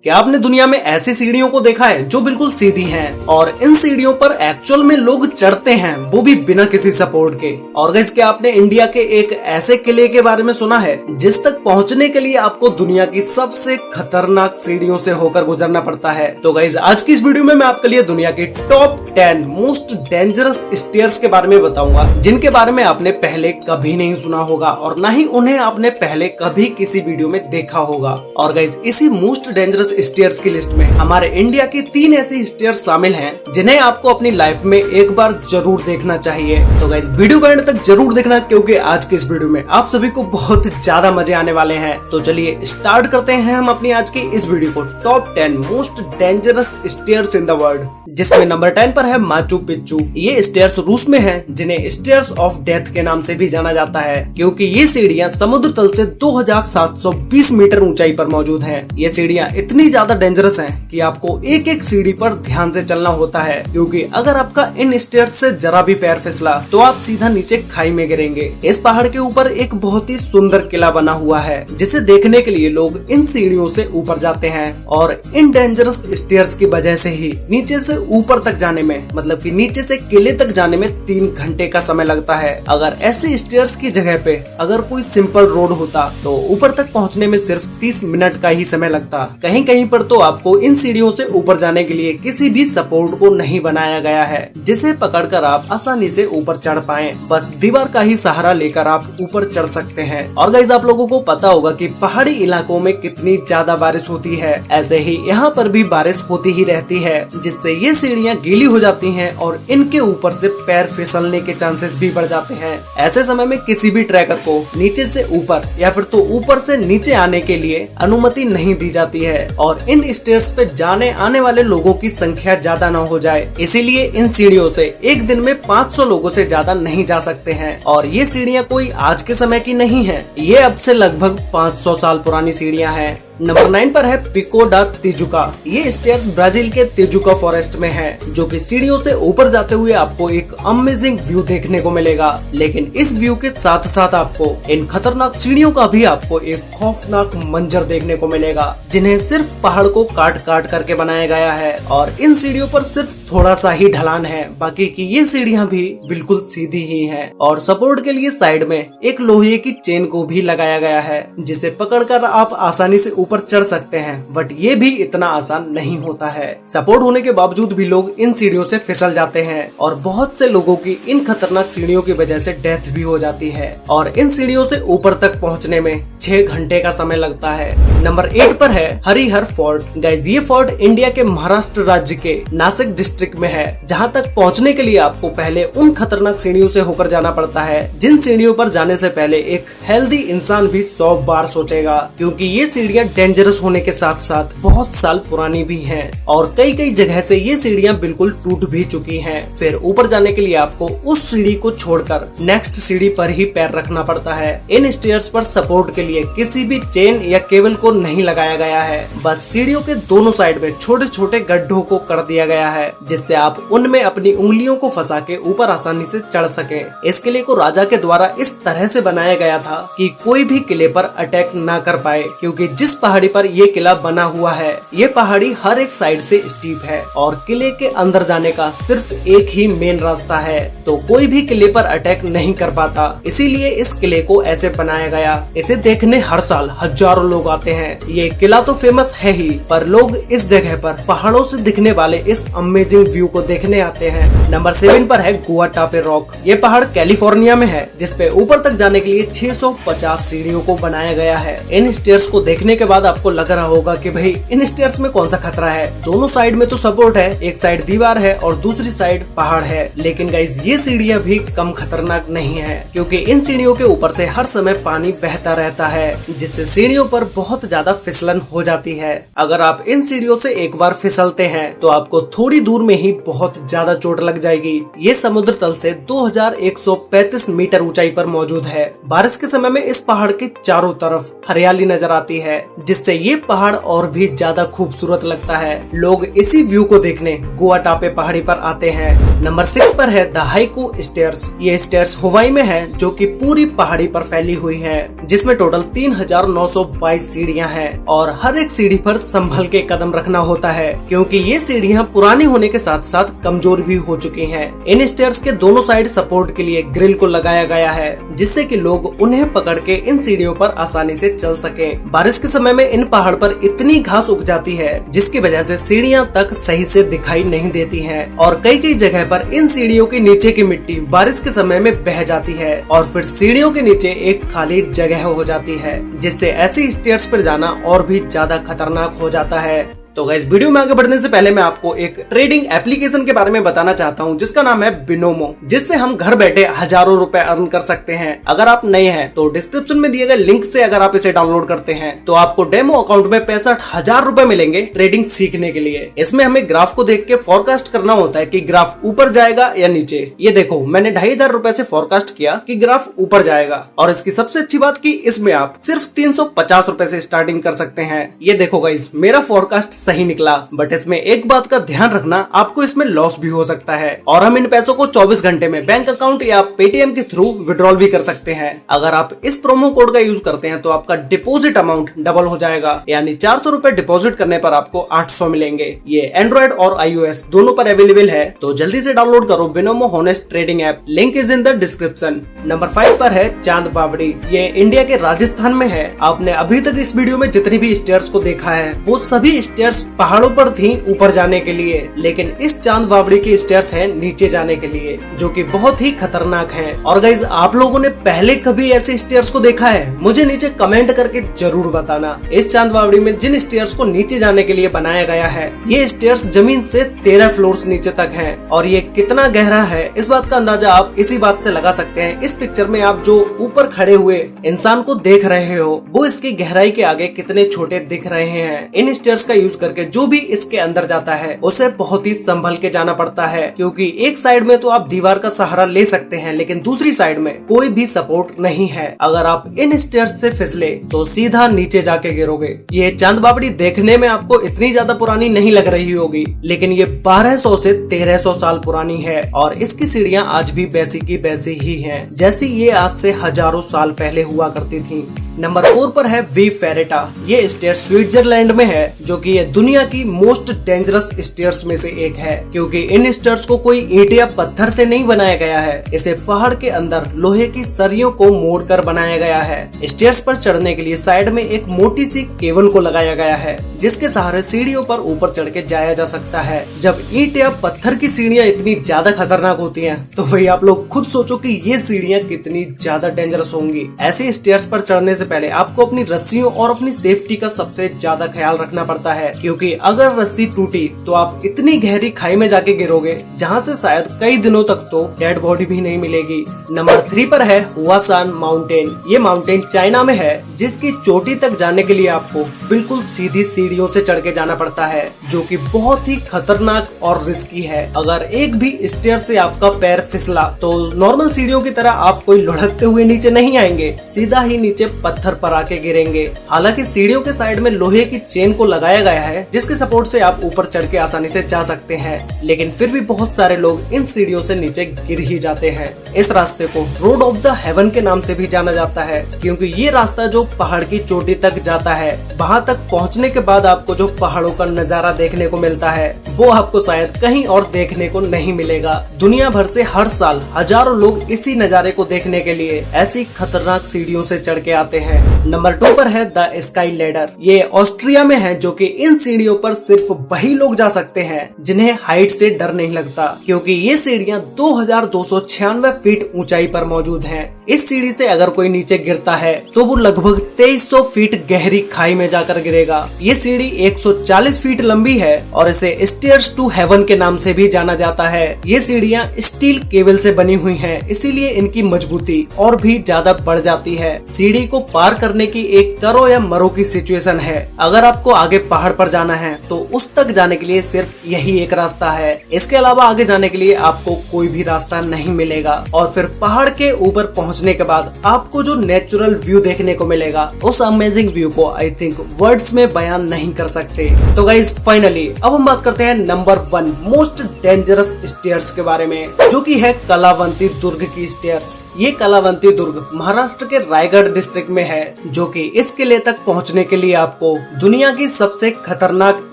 क्या आपने दुनिया में ऐसी सीढ़ियों को देखा है जो बिल्कुल सीधी हैं और इन सीढ़ियों पर एक्चुअल में लोग चढ़ते हैं, वो भी बिना किसी सपोर्ट के। और गाइस, क्या आपने इंडिया के एक ऐसे किले के बारे में सुना है जिस तक पहुंचने के लिए आपको दुनिया की सबसे खतरनाक सीढ़ियों से होकर गुजरना पड़ता है? तो गाइस, आज की इस वीडियो में मैं आपके लिए दुनिया के टॉप 10 मोस्ट डेंजरस स्टेयर्स के बारे में बताऊंगा, जिनके बारे में आपने पहले कभी नहीं सुना होगा और न ही उन्हें आपने पहले कभी किसी वीडियो में देखा होगा। और गाइस, इसी मोस्ट डेंजरस स्टेयर्स की लिस्ट में हमारे इंडिया की 3 ऐसी स्टेयर्स शामिल हैं जिन्हें आपको अपनी लाइफ में एक बार जरूर देखना चाहिए। तो गाइस, वीडियो को एंड तक जरूर देखना, क्योंकि आज के इस वीडियो में आप सभी को बहुत ज्यादा मजे आने वाले हैं। तो चलिए स्टार्ट करते हैं हम अपनी आज की इस वीडियो को top 10 most dangerous stairs in the world, जिसमें नंबर 10 पर है माचू पिच्चू। ये स्टेयर्स रूस में है, जिन्हें स्टेयर्स ऑफ डेथ के नाम से भी जाना जाता है, क्योंकि ये सीढ़ियां समुद्र तल से 2720 मीटर ऊंचाई पर मौजूद हैं। ये सीढ़ियां इतनी ज्यादा डेंजरस हैं कि आपको एक एक सीढ़ी पर ध्यान से चलना होता है, क्योंकि अगर आपका इन स्टेयर्स से जरा भी पैर फिसला तो आप सीधा नीचे खाई में गिरेंगे। इस पहाड़ के ऊपर एक बहुत ही सुंदर किला बना हुआ है, जिसे देखने के लिए लोग इन सीढ़ियों से ऊपर जाते हैं। और इन डेंजरस स्टेयर्स की वजह से ही नीचे से ऊपर तक जाने में, मतलब कि नीचे से किले तक जाने में 3 घंटे का समय लगता है। अगर ऐसे स्टेयर्स की जगह पे अगर कोई सिंपल रोड होता तो ऊपर तक पहुंचने में सिर्फ 30 मिनट का ही समय लगता। कहीं कहीं पर तो आपको इन सीढ़ियों से ऊपर जाने के लिए किसी भी सपोर्ट को नहीं बनाया गया है, जिसे पकड़कर आप आसानी से ऊपर चढ़ पाएं। बस दीवार का ही सहारा लेकर आप ऊपर चढ़ सकते हैं। और गाइस, आप लोगों को पता होगा कि पहाड़ी इलाकों में कितनी ज्यादा बारिश होती है, ऐसे ही यहाँ पर भी बारिश होती ही रहती है, जिससे ये सीढ़ियाँ गीली हो जाती हैं और इनके ऊपर से पैर फिसलने के चांसेस भी बढ़ जाते हैं। ऐसे समय में किसी भी ट्रैकर को नीचे से ऊपर या फिर तो ऊपर से नीचे आने के लिए अनुमति नहीं दी जाती है, और इन स्टेयर्स पे जाने आने वाले लोगों की संख्या ज्यादा न हो जाए, इसीलिए इन सीढ़ियों से एक दिन में 500 लोगों से ज्यादा नहीं जा सकते हैं। और ये सीढ़ियाँ कोई आज के समय की नहीं है, ये अब से लगभग 500 साल पुरानी सीढ़ियाँ हैं। नंबर 9 पर है पिको डा तिजुका। ये स्टेयर्स ब्राजील के तिजुका फॉरेस्ट में है, जो कि सीढ़ियों से ऊपर जाते हुए आपको एक अमेजिंग व्यू देखने को मिलेगा। लेकिन इस व्यू के साथ साथ आपको इन खतरनाक सीढ़ियों का भी आपको एक खौफनाक मंजर देखने को मिलेगा, जिन्हें सिर्फ पहाड़ को काट काट करके बनाया गया है। और इन सीढ़ियों पर सिर्फ थोड़ा सा ही ढलान है, बाकी की ये सीढ़ियाँ भी बिल्कुल सीधी ही है। और सपोर्ट के लिए साइड में एक लोहे की चेन को भी लगाया गया है, जिसे पकड़कर आप आसानी से ऊपर चढ़ सकते हैं। बट ये भी इतना आसान नहीं होता है। सपोर्ट होने के बावजूद भी लोग इन सीढ़ियों से फिसल जाते हैं, और बहुत से लोगों की इन खतरनाक सीढ़ियों की वजह से डेथ भी हो जाती है। और इन सीढ़ियों से ऊपर तक पहुंचने में 6 घंटे का समय लगता है। नंबर 8 पर है हरिहर फोर्ट। गाइस, ये फोर्ट इंडिया के महाराष्ट्र राज्य के नासिक डिस्ट्रिक्ट में है, जहां तक पहुंचने के लिए आपको पहले उन खतरनाक सीढ़ियों से होकर जाना पड़ता है, जिन सीढ़ियों पर जाने से पहले एक हेल्दी इंसान भी 100 बार सोचेगा, क्योंकि ये सीढ़ियां डेंजरस होने के साथ साथ बहुत साल पुरानी भी हैं, और कई कई जगह से ये सीढ़ियां बिल्कुल टूट भी चुकी हैं। फिर ऊपर जाने के लिए आपको उस सीढ़ी को छोड़कर नेक्स्ट सीढ़ी पर ही पैर रखना पड़ता है। इन स्टेयर्स पर सपोर्ट के लिए किसी भी चेन या केबल को नहीं लगाया गया है, बस सीढ़ियों के दोनों साइड में छोटे छोटे गड्ढों को कर दिया गया है, जिससे आप उनमें अपनी उंगलियों को फंसा के ऊपर आसानी से चढ़ सकें। इस किले को राजा के द्वारा इस तरह से बनाया गया था कि कोई भी किले पर अटैक ना कर पाए, क्योंकि जिस पहाड़ी पर ये किला बना हुआ है, ये पहाड़ी हर एक साइड से स्टीप है और किले के अंदर जाने का सिर्फ एक ही मेन रास्ता है, तो कोई भी किले पर अटैक नहीं कर पाता। इसीलिए इस किले को ऐसे बनाया गया। इसे देखने हर साल हजारों लोग आते हैं। ये किला तो फेमस है ही, पर लोग इस जगह पर पहाड़ों से दिखने वाले इस अमेजिंग व्यू को देखने आते हैं। नंबर 7 पर है गुआटापे रॉक। ये पहाड़ कैलिफोर्निया में है, जिसपे ऊपर तक जाने के लिए 650 सीढ़ियों को बनाया गया है। इन स्टेयर्स को देखने के बाद आपको लग रहा होगा कि भाई इन स्टेयर्स में कौन सा खतरा है, दोनों साइड में तो सपोर्ट है, एक साइड दीवार है और दूसरी साइड पहाड़ है। लेकिन गाइस, ये सीढ़ियां भी कम खतरनाक नहीं है, क्योंकि इन सीढ़ियों के ऊपर से हर समय पानी बहता रहता है, जिससे सीढ़ियों पर बहुत ज्यादा फिसलन हो जाती है। अगर आप इन सीढ़ियों से एक बार फिसलते हैं तो आपको थोड़ी दूर में ही बहुत ज्यादा चोट लग जाएगी। ये समुद्र तल से 2135 मीटर ऊंचाई पर मौजूद है। बारिश के समय में इस पहाड़ के चारों तरफ हरियाली नजर आती है, जिससे ये पहाड़ और भी ज्यादा खूबसूरत लगता है। लोग इसी व्यू को देखने गोवा टापे पहाड़ी पर आते हैं। नंबर 6 पर है द हाइकू स्टेयर्स। ये स्टेयर्स हवाई में है, जो कि पूरी पहाड़ी पर फैली हुई है, जिसमें टोटल 3922 सीढ़ियां हैं और हर एक सीढ़ी पर संभल के कदम रखना होता है, क्योंकि ये सीढ़ियां पुरानी होने के साथ साथ कमजोर भी हो चुकी हैं। इन स्टेयर्स के दोनों साइड सपोर्ट के लिए ग्रिल को लगाया गया है, जिससे कि लोग उन्हें पकड़ के इन सीढ़ियों पर आसानी से चल सकें। बारिश के समय में इन पहाड़ पर इतनी घास उग जाती है, जिसकी वजह से सीढ़ियां तक सही से दिखाई नहीं देती हैं और कई जगह पर इन सीढ़ियों के नीचे की मिट्टी बारिश के समय में बह जाती है और फिर सीढ़ियों के नीचे एक खाली जगह हो जाती है, जिससे ऐसी स्टेयर्स पर जाना और भी ज्यादा खतरनाक हो जाता है। तो गाइस, वीडियो में आगे बढ़ने से पहले मैं आपको एक ट्रेडिंग एप्लीकेशन के बारे में बताना चाहता हूं, जिसका नाम है बिनोमो, जिससे हम घर बैठे हजारों रुपए अर्न कर सकते हैं। अगर आप नए हैं तो डिस्क्रिप्शन में दिए गए लिंक से अगर आप इसे डाउनलोड करते हैं तो आपको डेमो अकाउंट में 65,000 रुपए मिलेंगे ट्रेडिंग सीखने के लिए। इसमें हमें ग्राफ को देख के फोरकास्ट करना होता है कि ग्राफ ऊपर जाएगा या नीचे। ये देखो, मैंने 2,500 रुपए से फोरकास्ट किया कि ग्राफ ऊपर जाएगा, और इसकी सबसे अच्छी बात की इसमें आप सिर्फ 350 रुपए से स्टार्टिंग कर सकते हैं। ये देखो गाइस, मेरा फोरकास्ट सही निकला, बट इसमें एक बात का ध्यान रखना, आपको इसमें लॉस भी हो सकता है और हम इन पैसों को 24 घंटे में बैंक अकाउंट या पेटीएम के थ्रू विड्रॉल भी कर सकते हैं। अगर आप इस प्रोमो कोड का यूज करते हैं तो आपका डिपॉजिट अमाउंट डबल हो जाएगा, यानी 400 रुपए डिपॉजिट करने पर आपको 800 मिलेंगे। ये एंड्रॉइड और iOS दोनों पर अवेलेबल है, तो जल्दी से डाउनलोड करो Binomo honest trading app. Link is in the description. Number 5 पर है चांद बावड़ी। ये इंडिया के राजस्थान में है। आपने अभी तक इस वीडियो में जितनी भी स्टेयर्स को देखा है वो सभी स्टेयर्स पहाड़ों पर थी ऊपर जाने के लिए, लेकिन इस चांद बावड़ी की स्टेयर्स हैं नीचे जाने के लिए, जो कि बहुत ही खतरनाक हैं। और गाइज, आप लोगों ने पहले कभी ऐसे स्टेयर्स को देखा है? मुझे नीचे कमेंट करके जरूर बताना। इस चांद बावड़ी में जिन स्टेयर्स को नीचे जाने के लिए बनाया गया है, ये स्टेयर्स जमीन से 13 फ्लोर्स नीचे तक हैं और ये कितना गहरा है इस बात का अंदाजा आप इसी बात से लगा सकते हैं। इस पिक्चर में आप जो ऊपर खड़े हुए इंसान को देख रहे हो, वो इसकी गहराई के आगे कितने छोटे दिख रहे हैं। इन स्टेयर्स का यूज करके जो भी इसके अंदर जाता है उसे बहुत ही संभल के जाना पड़ता है, क्योंकि एक साइड में तो आप दीवार का सहारा ले सकते हैं, लेकिन दूसरी साइड में कोई भी सपोर्ट नहीं है। अगर आप इन स्टेयर्स से फिसले तो सीधा नीचे जाके गिरोगे। ये चांद बावड़ी देखने में आपको इतनी ज्यादा पुरानी नहीं लग रही होगी, लेकिन ये 1200 से 1300 साल पुरानी है और इसकी सीढ़ियां आज भी वैसी की वैसी ही हैं, जैसी ये आज से हजारों साल पहले हुआ करती थी। नंबर 4 पर है वी फेरेटा। ये स्टेयर स्विट्जरलैंड में है, जो कि ये दुनिया की मोस्ट डेंजरस स्टेयर्स में से एक है, क्योंकि इन स्टेयर्स को कोई ईंट या पत्थर से नहीं बनाया गया है। इसे पहाड़ के अंदर लोहे की सरियों को मोड़कर बनाया गया है। स्टेयर्स पर चढ़ने के लिए साइड में एक मोटी सी केबल को लगाया गया है, जिसके सहारे सीढ़ियों पर ऊपर चढ़ के जाया जा सकता है। जब ईंट या पत्थर की सीढ़ियां इतनी ज्यादा खतरनाक होती हैं, तो वही आप लोग खुद सोचो कि ये सीढ़ियां कितनी ज्यादा डेंजरस होंगी। ऐसे स्टेयर्स पर चढ़ने से पहले आपको अपनी रस्सियों और अपनी सेफ्टी का सबसे ज्यादा ख्याल रखना पड़ता है, क्योंकि अगर रस्सी टूटी तो आप इतनी गहरी खाई में जाके गिरोगे, जहां से शायद कई दिनों तक तो डेड बॉडी भी नहीं मिलेगी। नंबर 3 पर है हुआसान माउंटेन। ये माउंटेन चाइना में है, जिसकी चोटी तक जाने के लिए आपको बिल्कुल सीधी सीढ़ियों से चढ़ के जाना पड़ता है, जो कि बहुत ही खतरनाक और रिस्की है। अगर एक भी स्टेयर से आपका पैर फिसला तो नॉर्मल सीढ़ियों की तरह आप कोई लुढ़कते हुए नीचे नहीं आएंगे, सीधा ही नीचे पत्थर पर आके गिरेंगे। हालांकि सीढ़ियों के साइड में लोहे की चेन को लगाया गया है, जिसके सपोर्ट से आप ऊपर चढ़ के आसानी से जा सकते हैं, लेकिन फिर भी बहुत सारे लोग इन सीढ़ियों से नीचे गिर ही जाते हैं। इस रास्ते को रोड ऑफ द हेवन के नाम से भी जाना जाता है, क्योंकि ये रास्ता जो पहाड़ की चोटी तक जाता है, वहाँ तक पहुँचने के बाद आपको जो पहाड़ों का नजारा देखने को मिलता है, वो आपको शायद कहीं और देखने को नहीं मिलेगा। दुनिया भर से हर साल हजारों लोग इसी नजारे को देखने के लिए ऐसी खतरनाक सीढ़ियों से चढ़ के आते हैं। नंबर 2 पर है द स्काई लैडर। ये ऑस्ट्रिया में है, जो कि इन सीढ़ियों पर सिर्फ वही लोग जा सकते हैं जिन्हें हाइट से डर नहीं लगता, क्योंकि ये सीढ़ियां 2296 फीट ऊंचाई पर मौजूद हैं। इस सीढ़ी से अगर कोई नीचे गिरता है तो वो लगभग 2300 फीट गहरी खाई में जाकर गिरेगा। ये सीढ़ी 140 फीट लंबी है और इसे स्टेयर्स टू हेवन के नाम से भी जाना जाता है। ये सीढ़ियां स्टील केबल से बनी हुई हैं, इसीलिए इनकी मजबूती और भी ज्यादा बढ़ जाती है। सीढ़ी को पार करने की एक करो या मरो की सिचुएशन है। अगर आपको आगे पहाड़ पर जाना है तो उस तक जाने के लिए सिर्फ यही एक रास्ता है। इसके अलावा आगे जाने के लिए आपको कोई भी रास्ता नहीं मिलेगा। और फिर पहाड़ के ऊपर पहुंचने के बाद आपको जो नेचुरल व्यू देखने को मिलेगा, उस अमेजिंग व्यू को आई थिंक वर्ड्स में बयान नहीं कर सकते। तो गाइज फाइनली अब हम बात करते हैं नंबर 1 मोस्ट डेंजरस स्टेयर्स के बारे में, जो कि है कलावंती दुर्ग की स्टेयर्स। ये कलावंती दुर्ग महाराष्ट्र के रायगढ़ डिस्ट्रिक्ट में है, जो कि इस किले तक पहुंचने के लिए आपको दुनिया की सबसे खतरनाक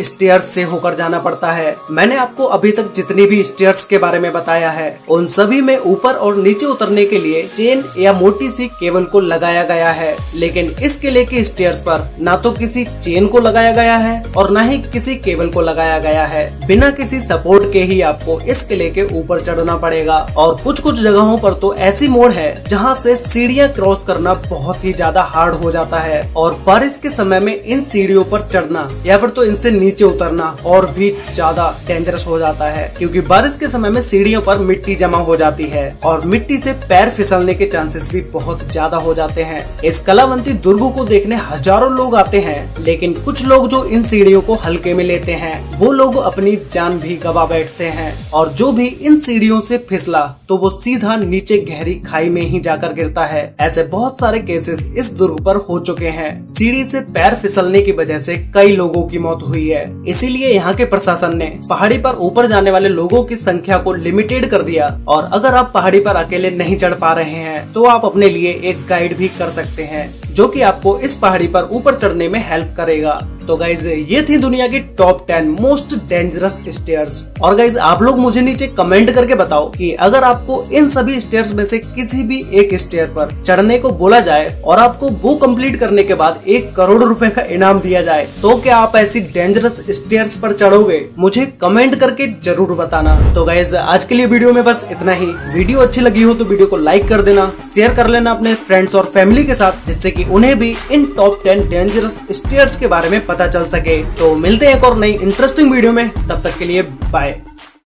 स्टेयर्स से होकर जाना पड़ता है। मैंने आपको अभी तक जितनी भी स्टेयर्स के बारे में बताया है, उन सभी में ऊपर और नीचे उतरने के लिए चेन या मोटी सी केबल को लगाया गया है। लेकिन इस किले के स्टेयर्स पर ना तो किसी चेन को लगाया गया है और ना ही किसी केबल को लगाया गया है। बिना किसी सपोर्ट के ही आपको इस किले के ऊपर चढ़ना पड़ेगा। और कुछ कुछ जगहों पर तो ऐसी मोड़ है जहाँ से सीढ़ियाँ क्रॉस करना बहुत ही ज्यादा हार्ड हो जाता है। और बारिश के समय में इन सीढ़ियों पर चढ़ना या फिर तो इनसे नीचे उतरना और भी ज्यादा डेंजरस हो जाता है, क्योंकि बारिश के समय में सीढ़ियों पर मिट्टी जमा हो जाती है और मिट्टी से पैर फिसलने के चांसेस भी बहुत ज्यादा हो जाते हैं। इस कलावंती दुर्ग को देखने हजारों लोग आते हैं, लेकिन कुछ लोग जो इन सीढ़ियों को हल्के में लेते हैं, वो लोग अपनी जान भी गवा बैठते हैं। और जो भी इन सीढ़ियों से फिसला तो वो सीधा नीचे गहरी खाई में ही जाकर गिरता है। ऐसे बहुत सारे केसेस इस दुर्ग पर हो चुके हैं। सीढ़ी से पैर फिसलने की वजह से कई लोगों की मौत हुई है। इसीलिए यहाँ के प्रशासन ने पहाड़ी पर ऊपर जाने वाले लोगों की संख्या को लिमिटेड कर दिया। और अगर आप पहाड़ी पर अकेले नहीं चढ़ पा रहे हैं तो आप अपने लिए एक गाइड भी कर सकते हैं, जो कि आपको इस पहाड़ी पर ऊपर चढ़ने में हेल्प करेगा। तो गाइज ये थी दुनिया की टॉप 10 मोस्ट डेंजरस स्टेयर्स। और गाइज आप लोग मुझे नीचे कमेंट करके बताओ कि अगर आपको इन सभी स्टेयर्स में से किसी भी एक स्टेयर पर चढ़ने को बोला जाए और आपको वो कंप्लीट करने के बाद 1 करोड़ रुपए का इनाम दिया जाए, तो क्या आप ऐसी डेंजरस स्टेयर्स पर चढ़ोगे? मुझे कमेंट करके जरूर बताना। तो गाइज आज के लिए वीडियो में बस इतना ही। वीडियो अच्छी लगी हो तो वीडियो को लाइक कर देना, शेयर कर लेना अपने फ्रेंड्स और फैमिली के साथ, जिससे कि उन्हें भी इन टॉप 10 डेंजरस स्टेयर्स के बारे में पता चल सके। तो मिलते हैं एक और नई इंटरेस्टिंग वीडियो में, तब तक के लिए बाय।